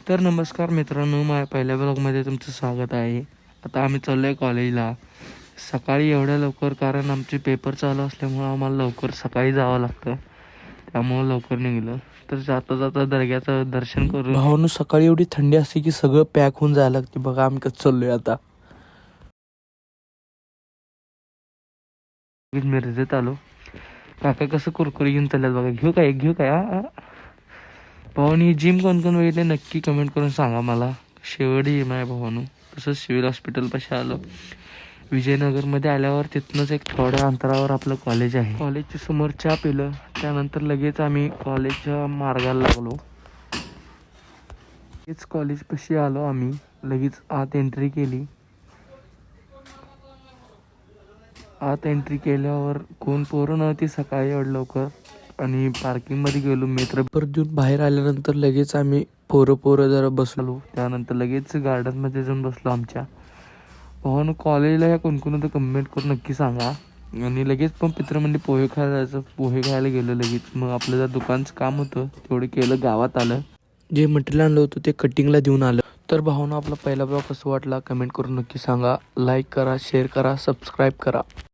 तर नमस्कार मित्रांनो, माझ्या पहिल्या ब्लॉगमध्ये तुमचं स्वागत आहे. आता आम्ही चाललो आहे कॉलेजला सकाळी एवढ्या लवकर, कारण आमचे पेपर चालू असल्यामुळं आम्हाला लवकर सकाळी जावं लागतं. त्यामुळं लवकर निघलं. तर जाता जाता दर्ग्याचं दर्शन करून भावानं सकाळी एवढी थंडी असते की सगळं पॅक होऊन जायला लागते. बघा आम्ही कसं चाललोय आता. मिरजेत आलो. काका कसं कुरकुरी घेऊन चालल्यात बघा. घेऊ काय भावानी जिम कोण कोण वेळेले नक्की कमेंट करून सांगा मला. शेवटी माझ्या भावानं. तसंच सिव्हिल हॉस्पिटलपाशी आलो. विजयनगरमध्ये आल्यावर तिथनंच एक थोड्या अंतरावर आपलं कॉलेज आहे. कॉलेजच्या समोर चहा पिलं. त्यानंतर लगेच आम्ही कॉलेजच्या मार्गाला लागलो. लगेच कॉलेजपाशी आलो आम्ही. लगेच आत एंट्री केली. आत एंट्री केल्यावर कोण पोरं नव्हती सकाळी एवढं लवकर. आणि पार्किंगमध्ये गेलो. मित्र परत देऊन बाहेर आल्यानंतर लगेच आम्ही पोरं जरा बसलो. त्यानंतर लगेच गार्डनमध्ये जाऊन बसलो आमच्या. भावानं कॉलेजला या कोणकोण होतं कमेंट करून नक्की सांगा. आणि लगेच पण मित्र म्हणजे पोहे खायला जायचं. पोहे खायला गेलो लगेच. मग आपलं जर दुकानचं काम होतं तेवढं केलं. गावात आलं. जे मटेरियल आणलं होतं ते कटिंगला देऊन आलं. तर भावानं आपला पहिला ब्लॉग कसं वाटला कमेंट करून नक्की सांगा. लाईक करा, शेअर करा, सबस्क्राईब करा.